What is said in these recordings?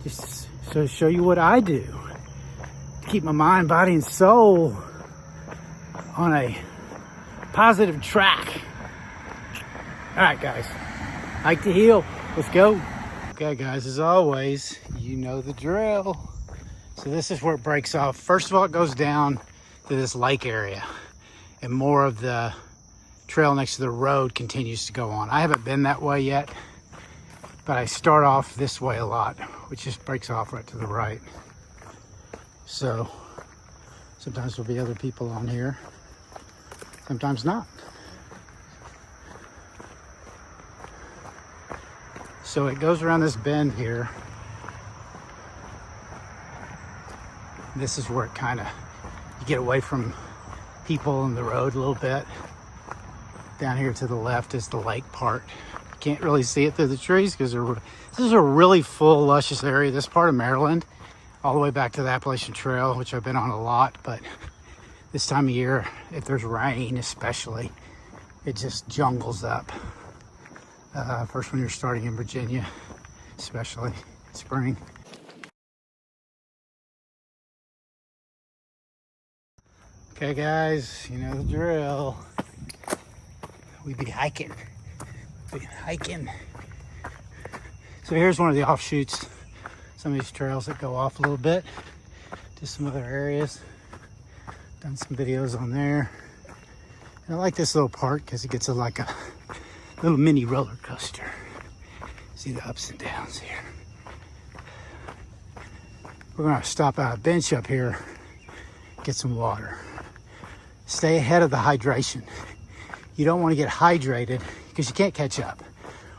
just to show you what I do to keep my mind, body, and soul on a positive track. All right, guys, hike to heel. Let's go. Okay, guys, as always, you know the drill. So this is where it breaks off. First of all, it goes down to this lake area, and more of the trail next to the road continues to go on. I haven't been that way yet, but I start off this way a lot, which just breaks off right to the right. So sometimes there'll be other people on here, sometimes not. So it goes around this bend here. This is where it kind of, you get away from people in the road a little bit. Down here to the left is the lake part. You can't really see it through the trees because this is a really full, luscious area. This part of Maryland, all the way back to the Appalachian Trail, which I've been on a lot, but this time of year, if there's rain especially, it just jungles up. First when you're starting in Virginia, especially spring. Okay guys, you know the drill. We be hiking. So here's one of the offshoots. Some of these trails that go off a little bit to some other areas. Done some videos on there. And I like this little part because it gets like a little mini roller coaster. See the ups and downs here. We're gonna stop at a bench up here, get some water. Stay ahead of the hydration. You don't want to get hydrated because you can't catch up.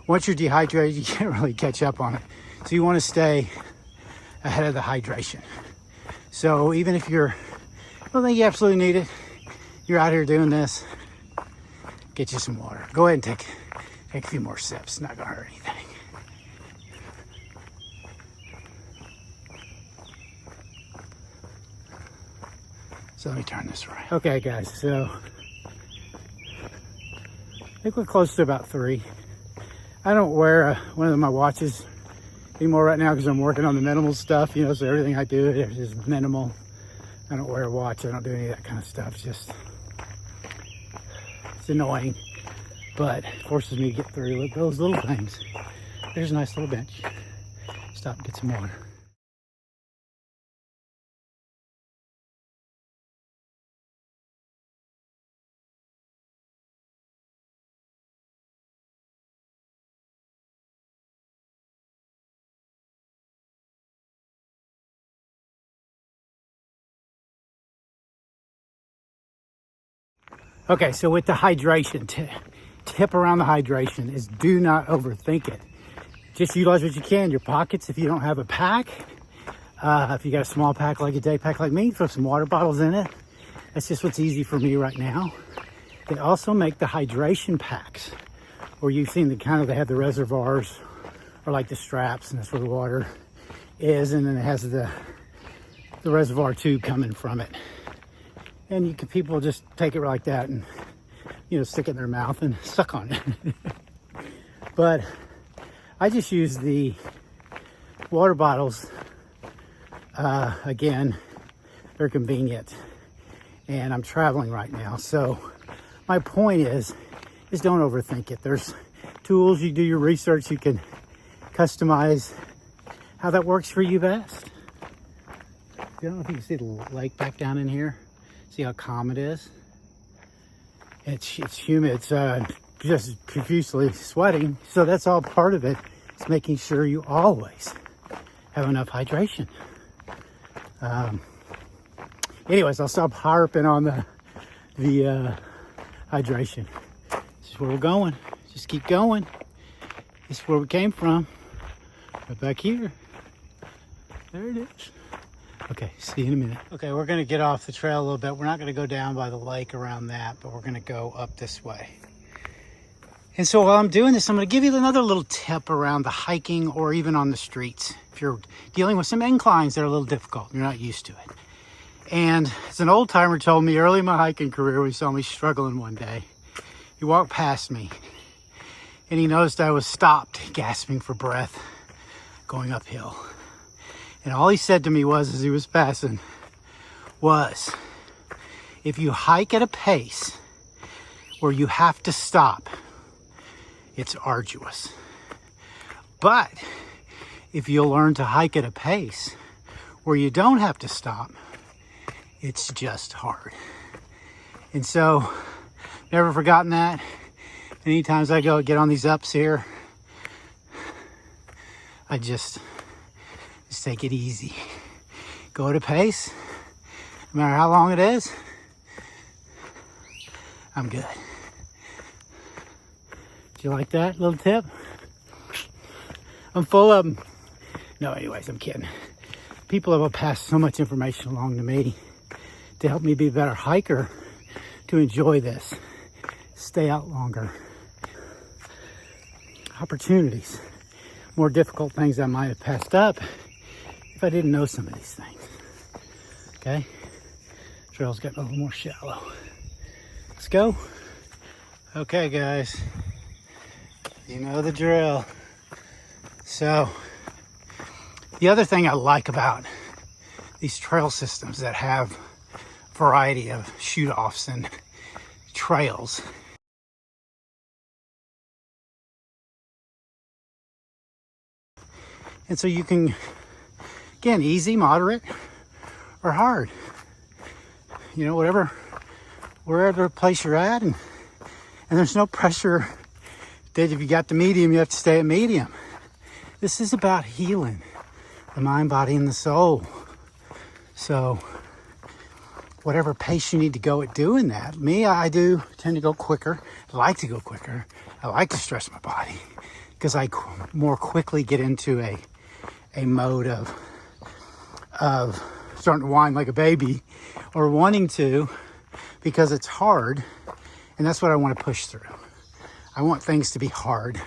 Once you're dehydrated, you can't really catch up on it. So you want to stay ahead of the hydration. So even if I don't think you absolutely need it, you're out here doing this, get you some water. Go ahead and take a few more sips. Not gonna hurt anything. So let me turn this right. Okay guys, so I think we're close to about 3. I don't wear one of my watches anymore right now because I'm working on the minimal stuff, you know, so everything I do is minimal. I don't wear a watch, I don't do any of that kind of stuff. It's annoying, but it forces me to get through those little things. There's a nice little bench. Stop and get some water. Okay, so with the hydration, tip around the hydration is do not overthink it. Just utilize what you can. Your pockets, if you don't have a pack, if you got a small pack like a day pack like me, throw some water bottles in it. That's just what's easy for me right now. They also make the hydration packs, where you've seen they have the reservoirs or like the straps, and that's where the water is, and then it has the reservoir tube coming from it. And people just take it like that and, you know, stick it in their mouth and suck on it. But I just use the water bottles. Again, they're convenient. And I'm traveling right now. So my point is don't overthink it. There's tools, you do your research, you can customize how that works for you best. I don't know if you can see the lake back down in here. See how calm it is? It's humid. It's just profusely sweating. So that's all part of it. It's making sure you always have enough hydration. Anyways, I'll stop harping on the hydration. This is where we're going. Just keep going. This is where we came from. Right back here. There it is. Okay, see you in a minute. Okay, we're gonna get off the trail a little bit. We're not gonna go down by the lake around that, but we're gonna go up this way. And so while I'm doing this, I'm gonna give you another little tip around the hiking or even on the streets. If you're dealing with some inclines that are a little difficult, you're not used to it. And as an old timer told me early in my hiking career, when he saw me struggling one day, he walked past me and he noticed I was stopped, gasping for breath, going uphill. And all he said to me was, as he was passing, was, if you hike at a pace where you have to stop, it's arduous. But if you learn to hike at a pace where you don't have to stop, it's just hard. And so, never forgotten that. Many times I go get on these ups here, I just take it easy. Go at a pace, no matter how long it is, I'm good. Do you like that little tip? I'm full of them. No, anyways, I'm kidding. People have passed so much information along to me to help me be a better hiker, to enjoy this, stay out longer. Opportunities, more difficult things I might have passed up if I didn't know some of these things. Okay? Trail's getting a little more shallow. Let's go. Okay, guys. You know the drill. So, the other thing I like about these trail systems that have a variety of shoot-offs and trails, and so you can, again, easy, moderate, or hard. You know, wherever place you're at, and there's no pressure that if you got the medium, you have to stay at medium. This is about healing the mind, body, and the soul. So, whatever pace you need to go at doing that. Me, I do tend to go quicker. I like to go quicker. I like to stress my body because I more quickly get into a mode of starting to whine like a baby or wanting to, because it's hard, and that's what I want to push through. I want things to be hard,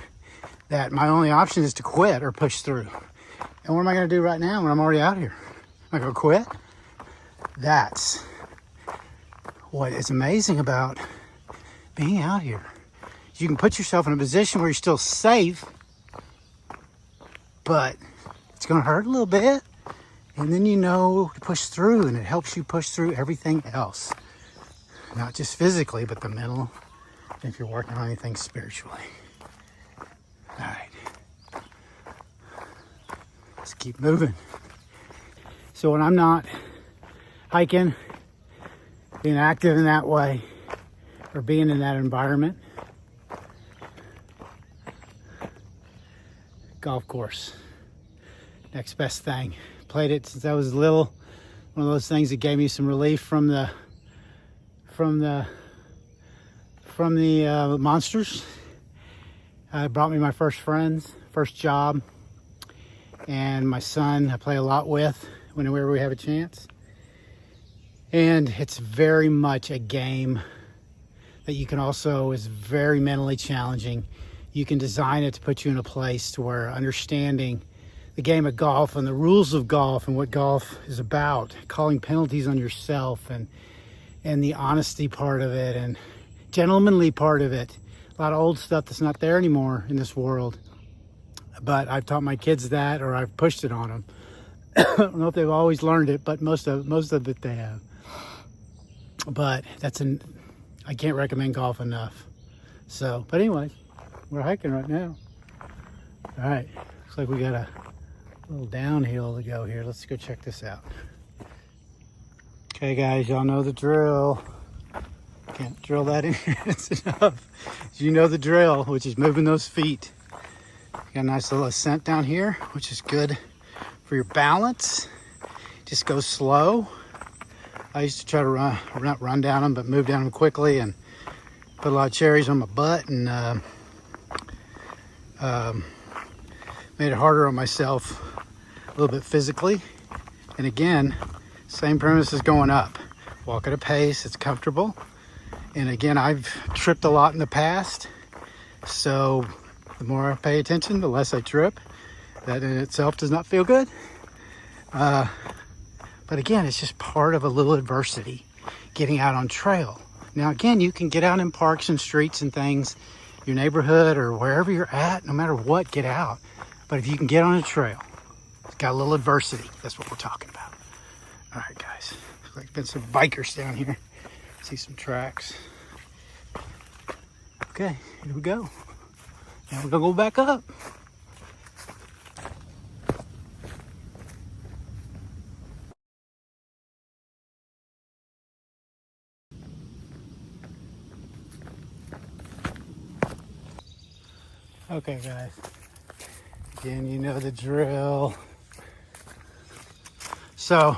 that my only option is to quit or push through. And what am I going to do right now when I'm already out here? Am I going to quit? That's what is amazing about being out here. You can put yourself in a position where you're still safe, but it's going to hurt a little bit. And then you know to push through, and it helps you push through everything else. Not just physically, but the mental, if you're working on anything spiritually. All right. Let's keep moving. So when I'm not hiking, being active in that way, or being in that environment, golf course, next best thing. Played it since I was little. One of those things that gave me some relief from the monsters. It brought me my first friends, first job, and my son I play a lot with whenever we have a chance. And it's very much a game that you can also, is very mentally challenging. You can design it to put you in a place to where understanding the game of golf and the rules of golf and what golf is about, calling penalties on yourself, and the honesty part of it, and gentlemanly part of it. A lot of old stuff that's not there anymore in this world. But I've taught my kids that, or I've pushed it on them. I don't know if they've always learned it, but most of it they have. But I can't recommend golf enough. So, but anyway, we're hiking right now. All right, looks like we got a little downhill to go here. Let's go check this out. Okay, guys, y'all know the drill. Can't drill that in here. It's enough. You know the drill, which is moving those feet. Got a nice little ascent down here, which is good for your balance. Just go slow. I used to try to not run down them, but move down them quickly, and put a lot of cherries on my butt, and made it harder on myself a little bit physically. And again, same premise as going up. Walk at a pace, it's comfortable. And again, I've tripped a lot in the past, so the more I pay attention, the less I trip. That in itself does not feel good. But again, it's just part of a little adversity, getting out on trail. Now again, you can get out in parks and streets and things, your neighborhood or wherever you're at, no matter what, get out. But if you can get on a trail, It's got a little adversity. That's what we're talking about. All right, guys. Looks like there's some bikers down here. See some tracks. Okay, here we go. Now we're gonna go back up. Okay, guys. Again, you know the drill. So,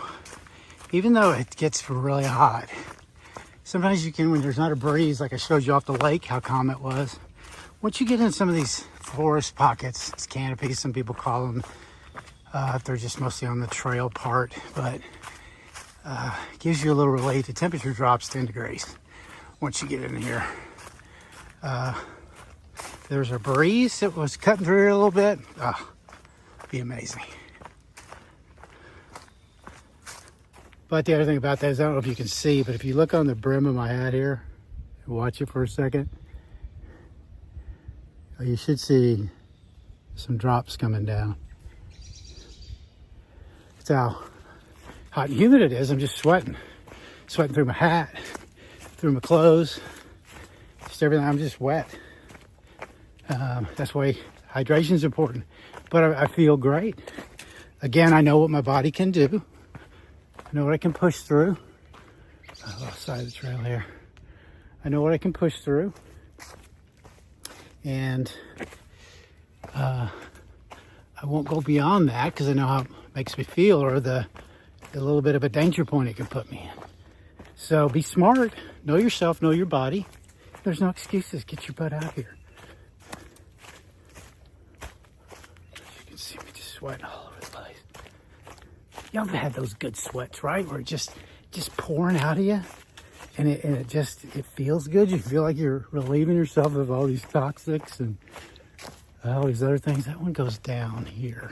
even though it gets really hot, sometimes you can, when there's not a breeze, like I showed you off the lake, how calm it was. Once you get in some of these forest pockets, it's canopies, some people call them, they're just mostly on the trail part, but it gives you a little relief. The temperature drops 10 degrees once you get in here. There's a breeze that was cutting through here a little bit. Be amazing. But the other thing about that is, I don't know if you can see, but if you look on the brim of my hat here, watch it for a second, you should see some drops coming down. That's how hot and humid it is. I'm just sweating through my hat, through my clothes, just everything. I'm just wet. That's why hydration is important. But I feel great. Again, I know what my body can do. I know what I can push through. Left side of the trail here. I know what I can push through. And I won't go beyond that because I know how it makes me feel, or the little bit of a danger point it can put me in. So be smart. Know yourself. Know your body. There's no excuses. Get your butt out here. You can see me just sweating all over the place. Y'all have had those good sweats, right? Where it just pouring out of you, and it feels good. You feel like you're relieving yourself of all these toxics and all these other things. That one goes down here.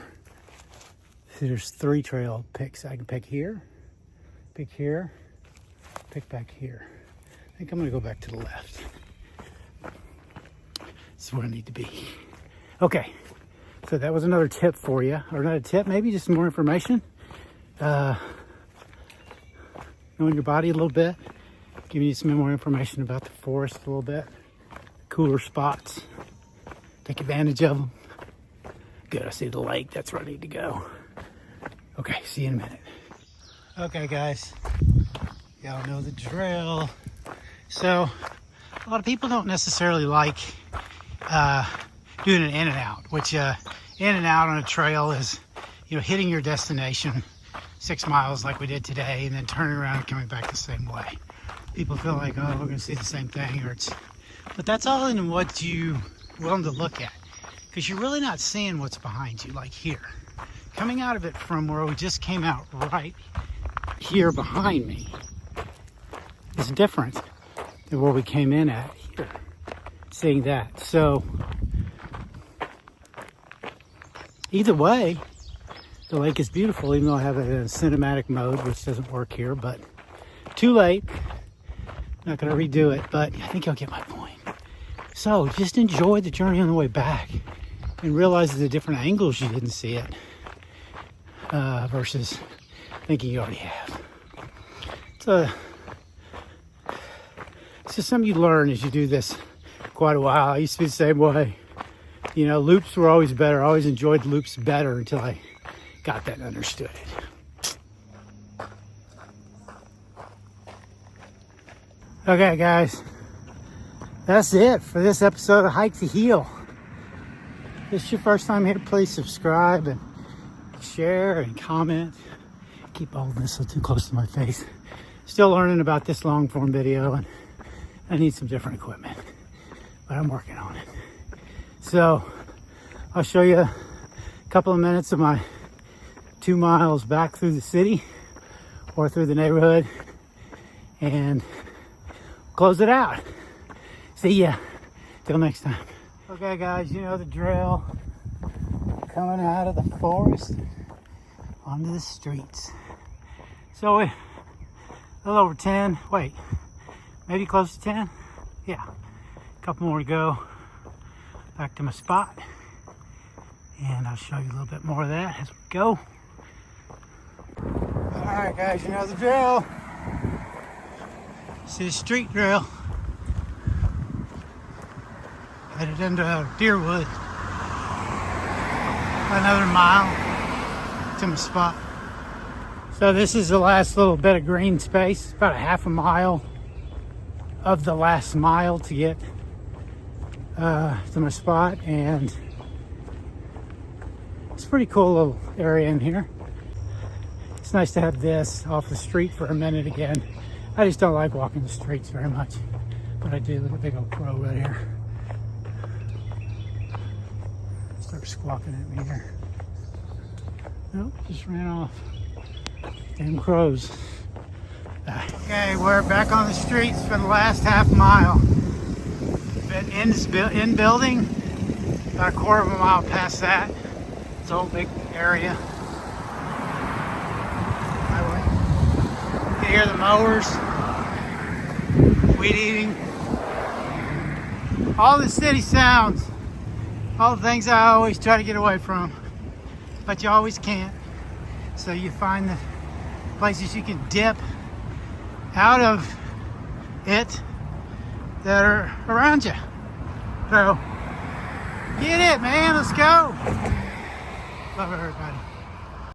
See, there's 3 trail picks. I can pick here, pick back here. I think I'm gonna go back to the left. This is where I need to be. Okay, so that was another tip for you, or not a tip, maybe just some more information. Knowing your body a little bit, giving you some more information about the forest a little bit, cooler spots, take advantage of them. Good, I see the lake, that's where I need to go. Okay, see you in a minute. Okay, guys, y'all know the drill. So, a lot of people don't necessarily like doing an in and out, which in and out on a trail is, hitting your destination 6 miles like we did today, and then turning around and coming back the same way. People feel like, oh, we're gonna see the same thing, but that's all in what you willing to look at, because you're really not seeing what's behind you. Like here, coming out of it from where we just came out right here behind me is different than where we came in at here. Seeing that, so either way, the lake is beautiful, even though I have it in a cinematic mode, which doesn't work here, but too late. Not going to redo it, but I think you'll get my point. So just enjoy the journey on the way back and realize the different angles you didn't see it versus thinking you already have. It's just something you learn as you do this quite a while. I used to be the same way. Loops were always better. I always enjoyed loops better until I got that and understood it. Okay, guys, that's it for this episode of Hike to Heal. If this is your first time here, please subscribe and share and comment. Keep holding this so too close to my face. Still learning about this long form video, and I need some different equipment, but I'm working on it. So I'll show you a couple of minutes of my 2 miles back through the city or through the neighborhood, and close it out. See ya. Till next time. Okay, guys, you know the drill. Coming out of the forest onto the streets. So a little over 10. Wait, maybe close to 10. Yeah, a couple more to go. Back to my spot, And I'll show you a little bit more of that as we go. All right, guys, you know the drill. This is street drill. Headed into Deerwood. Another mile to my spot. So this is the last little bit of green space. About a half a mile of the last mile to get to my spot, and it's a pretty cool little area in here. It's nice to have this off the street for a minute again. I just don't like walking the streets very much, but I do. Look at the big old crow right here. Start squawking at me here. Nope, just ran off. Damn crows. Okay, we're back on the streets for the last half mile. Been in building, about a quarter of a mile past that. It's a whole big area. You can hear the mowers, weed eating, all the city sounds, all the things I always try to get away from, but you always can't. So you find the places you can dip out of it that are around you. So get it, man. Let's go. Love everybody.